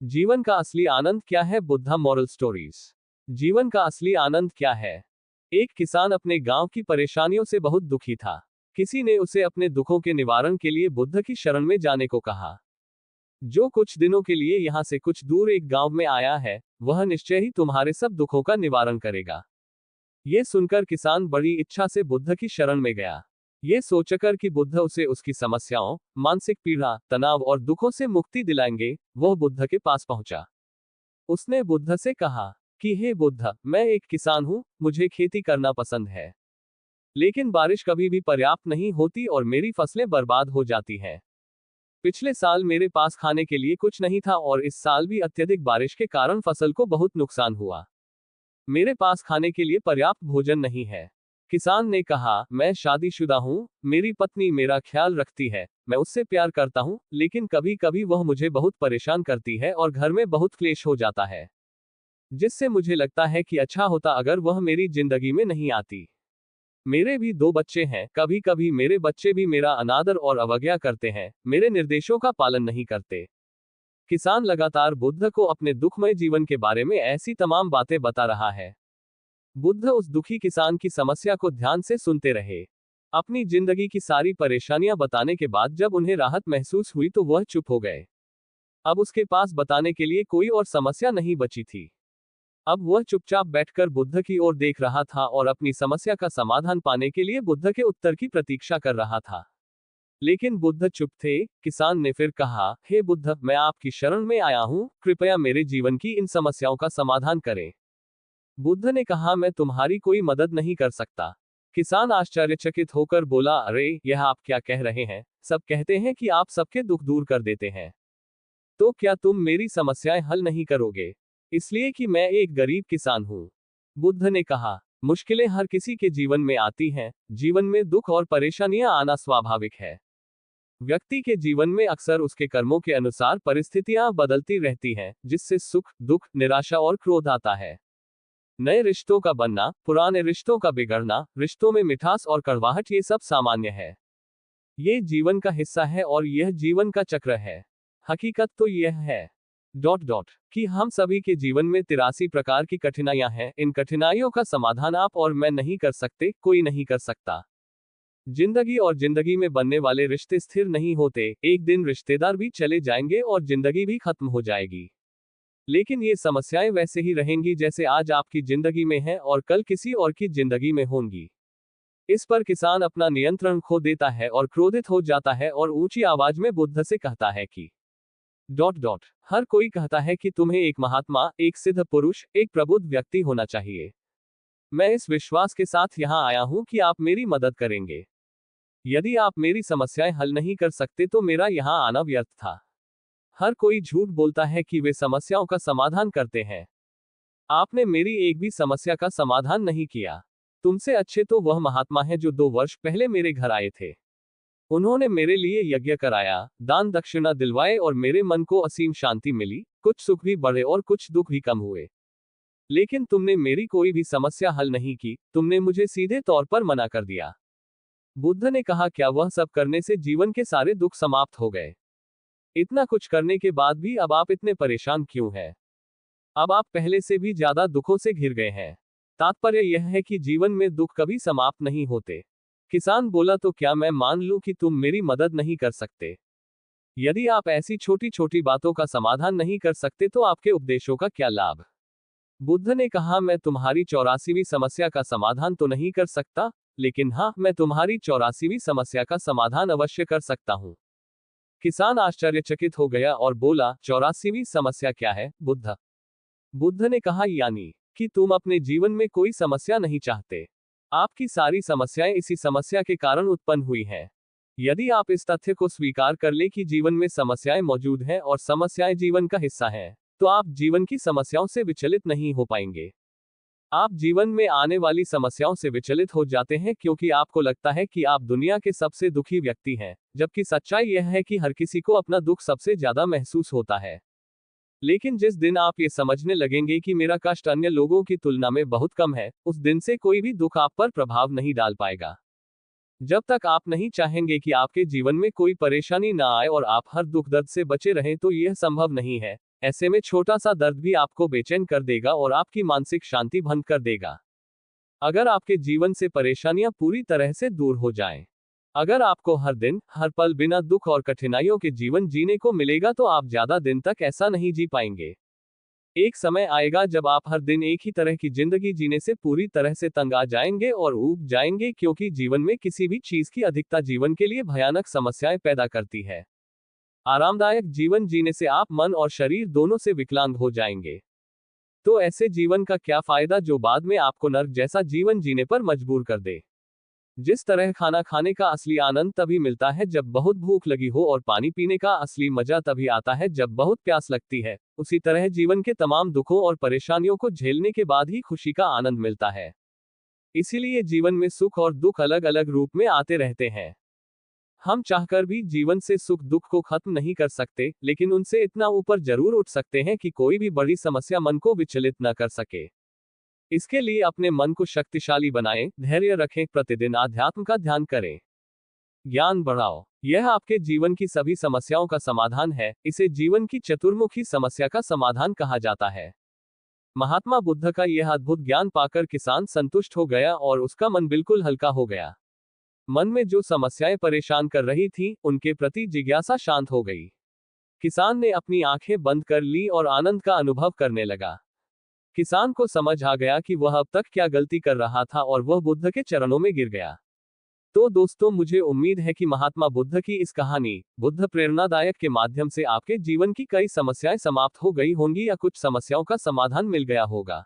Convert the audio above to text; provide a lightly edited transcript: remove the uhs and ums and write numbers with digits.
जीवन का असली आनंद क्या है? Buddha moral stories. जीवन का असली आनंद क्या है? एक किसान अपने गांव की परेशानियों से बहुत दुखी था। किसी ने उसे अपने दुखों के निवारण के लिए बुद्ध की शरण में जाने को कहा। जो कुछ दिनों के लिए यहाँ से कुछ दूर एक गांव में आया है, वह निश्चय ही तुम्हारे सब दुखों का निवारण करेगा। ये सुनकर किसान बड़ी इच्छा से बुद्ध की शरण में गया। ये सोचकर कि बुद्ध उसे उसकी समस्याओं, मानसिक पीड़ा, तनाव और दुखों से मुक्ति दिलाएंगे, वह बुद्ध के पास पहुंचा। उसने बुद्ध से कहा कि हे बुद्ध, मैं एक किसान हूं, मुझे खेती करना पसंद है। लेकिन बारिश कभी भी पर्याप्त नहीं होती और मेरी फसलें बर्बाद हो जाती हैं। पिछले साल मेरे पास खाने के लिए कुछ नहीं था और इस साल भी अत्यधिक बारिश के कारण फसल को बहुत नुकसान हुआ। मेरे पास खाने के लिए पर्याप्त भोजन नहीं है। किसान ने कहा, मैं शादीशुदा हूँ, मेरी पत्नी मेरा ख्याल रखती है, मैं उससे प्यार करता हूँ, लेकिन कभी कभी वह मुझे बहुत परेशान करती है और घर में बहुत क्लेश हो जाता है, जिससे मुझे लगता है कि अच्छा होता अगर वह मेरी जिंदगी में नहीं आती। मेरे भी 2 बच्चे हैं, कभी कभी मेरे बच्चे भी मेरा अनादर और अवज्ञा करते हैं, मेरे निर्देशों का पालन नहीं करते। किसान लगातार बुद्ध को अपने दुखमय जीवन के बारे में ऐसी तमाम बातें बता रहा है। बुद्ध उस दुखी किसान की समस्या को ध्यान से सुनते रहे। अपनी जिंदगी की सारी परेशानियां बताने के बाद जब उन्हें राहत महसूस हुई तो वह चुप हो गए। अब उसके पास बताने के लिए कोई और समस्या नहीं बची थी। अब वह चुपचाप बैठकर बुद्ध की ओर देख रहा था और अपनी समस्या का समाधान पाने के लिए बुद्ध के उत्तर की प्रतीक्षा कर रहा था। लेकिन बुद्ध चुप थे। किसान ने फिर कहा, हे बुद्ध, मैं आपकी शरण में आया हूं, कृपया मेरे जीवन की इन समस्याओं का समाधान करें। बुद्ध ने कहा, मैं तुम्हारी कोई मदद नहीं कर सकता। किसान आश्चर्यचकित होकर बोला, अरे, यह आप क्या कह रहे हैं? सब कहते हैं कि आप सबके दुख दूर कर देते हैं। तो क्या तुम मेरी समस्याएं हल नहीं करोगे? इसलिए कि मैं एक गरीब किसान हूं। बुद्ध ने कहा, मुश्किलें हर किसी के जीवन में आती हैं, जीवन में दुख और परेशानियां आना स्वाभाविक है। व्यक्ति के जीवन में अक्सर उसके कर्मों के अनुसार परिस्थितियां बदलती रहती हैं, जिससे सुख, दुख, निराशा और क्रोध आता है। नए रिश्तों का बनना, पुराने रिश्तों का बिगड़ना, रिश्तों में मिठास और कड़वाहट, ये सब सामान्य है। ये जीवन का हिस्सा है और यह जीवन का चक्र है। हकीकत तो यह है कि हम सभी के जीवन में 83 प्रकार की कठिनाइयां हैं। इन कठिनाइयों का समाधान आप और मैं नहीं कर सकते, कोई नहीं कर सकता। जिंदगी और जिंदगी में बनने वाले रिश्ते स्थिर नहीं होते, एक दिन रिश्तेदार भी चले जाएंगे और जिंदगी भी खत्म हो जाएगी। लेकिन ये समस्याएं वैसे ही रहेंगी जैसे आज आपकी जिंदगी में हैं और कल किसी और की जिंदगी में होंगी। इस पर किसान अपना नियंत्रण खो देता है और क्रोधित हो जाता है और ऊंची आवाज में बुद्ध से कहता है कि हर कोई कहता है कि तुम्हें एक महात्मा, एक सिद्ध पुरुष, एक प्रबुद्ध व्यक्ति होना चाहिए। मैं इस विश्वास के साथ यहाँ आया हूँ कि आप मेरी मदद करेंगे। यदि आप मेरी समस्याएं हल नहीं कर सकते तो मेरा यहाँ आना व्यर्थ था। हर कोई झूठ बोलता है कि वे समस्याओं का समाधान करते हैं। आपने मेरी एक भी समस्या का समाधान नहीं किया। तुमसे अच्छे तो वह महात्मा है जो 2 वर्ष पहले मेरे घर आए थे। उन्होंने मेरे लिए यज्ञ कराया, दान दक्षिणा दिलवाए और मेरे मन को असीम शांति मिली, कुछ सुख भी बढ़े और कुछ दुख भी कम हुए। लेकिन तुमने मेरी कोई भी समस्या हल नहीं की, तुमने मुझे सीधे तौर पर मना कर दिया। बुद्ध ने कहा, क्या वह सब करने से जीवन के सारे दुख समाप्त हो गए? इतना कुछ करने के बाद भी अब आप इतने परेशान क्यों हैं? अब आप पहले से भी ज्यादा दुखों से घिर गए हैं। तात्पर्य यह है कि जीवन में दुख कभी समाप्त नहीं होते। किसान बोला, तो क्या मैं मान लूं कि तुम मेरी मदद नहीं कर सकते? यदि आप ऐसी छोटी छोटी बातों का समाधान नहीं कर सकते तो आपके उपदेशों का क्या लाभ? बुद्ध ने कहा, मैं तुम्हारी 84वीं समस्या का समाधान तो नहीं कर सकता, लेकिन हाँ, मैं तुम्हारी 84वीं समस्या का समाधान अवश्य कर सकता हूँ। किसान आश्चर्यचकित हो गया और बोला, 84वीं समस्या क्या है, बुद्ध? बुद्ध ने कहा, यानी कि तुम अपने जीवन में कोई समस्या नहीं चाहते। आपकी सारी समस्याएं इसी समस्या के कारण उत्पन्न हुई हैं। यदि आप इस तथ्य को स्वीकार कर ले कि जीवन में समस्याएं मौजूद हैं और समस्याएं जीवन का हिस्सा हैं, तो आप जीवन की समस्याओं से विचलित नहीं हो पाएंगे। आप जीवन में आने वाली समस्याओं से विचलित हो जाते हैं क्योंकि आपको लगता है कि आप दुनिया के सबसे दुखी व्यक्ति हैं, जबकि सच्चाई यह है कि हर किसी को अपना दुख सबसे ज्यादा महसूस होता है। लेकिन जिस दिन आप ये समझने लगेंगे कि मेरा कष्ट अन्य लोगों की तुलना में बहुत कम है, उस दिन से कोई भी दुख आप पर प्रभाव नहीं डाल पाएगा। जब तक आप नहीं चाहेंगे कि आपके जीवन में कोई परेशानी ना आए और आप हर दुख दर्द से बचे रहें तो यह संभव नहीं है। ऐसे में छोटा सा दर्द भी आपको बेचैन कर देगा और आपकी मानसिक शांति भंग कर देगा। अगर आपके जीवन से परेशानियां पूरी तरह से दूर हो जाएं, अगर आपको हर दिन हर पल बिना दुख और कठिनाइयों के जीवन जीने को मिलेगा तो आप ज्यादा दिन तक ऐसा नहीं जी पाएंगे। एक समय आएगा जब आप हर दिन एक ही तरह की जिंदगी जीने से पूरी तरह से तंग आ जाएंगे और ऊब जाएंगे, क्योंकि जीवन में किसी भी चीज की अधिकता जीवन के लिए भयानक समस्याएं पैदा करती है। आरामदायक जीवन जीने से आप मन और शरीर दोनों से विकलांग हो जाएंगे। तो ऐसे जीवन का क्या फायदा जो बाद में आपको नर्क जैसा जीवन जीने पर मजबूर कर दे। जिस तरह खाना खाने का असली आनंद तभी मिलता है जब बहुत भूख लगी हो और पानी पीने का असली मजा तभी आता है जब बहुत प्यास लगती है, उसी तरह जीवन के तमाम दुखों और परेशानियों को झेलने के बाद ही खुशी का आनंद मिलता है। इसीलिए जीवन में सुख और दुख अलग अलग रूप में आते रहते हैं। हम चाहकर भी जीवन से सुख दुख को खत्म नहीं कर सकते, लेकिन उनसे इतना ऊपर जरूर उठ सकते हैं कि कोई भी बड़ी समस्या मन को विचलित न कर सके। इसके लिए अपने मन को शक्तिशाली बनाएं, धैर्य रखें, प्रतिदिन आध्यात्म का ध्यान करें, ज्ञान बढ़ाओ। यह आपके जीवन की सभी समस्याओं का समाधान है। इसे जीवन की चतुर्मुखी समस्या का समाधान कहा जाता है। महात्मा बुद्ध का यह अद्भुत ज्ञान पाकर किसान संतुष्ट हो गया और उसका मन बिल्कुल हल्का हो गया। मन में जो समस्याएं परेशान कर रही थीं, उनके प्रति जिज्ञासा शांत हो गई। किसान ने अपनी आंखें बंद कर ली और आनंद का अनुभव करने लगा। किसान को समझ आ गया कि वह अब तक क्या गलती कर रहा था और वह बुद्ध के चरणों में गिर गया। तो दोस्तों, मुझे उम्मीद है कि महात्मा बुद्ध की इस कहानी बुद्ध प्रेरणादायक के माध्यम से आपके जीवन की कई समस्याएं समाप्त हो गई होंगी या कुछ समस्याओं का समाधान मिल गया होगा।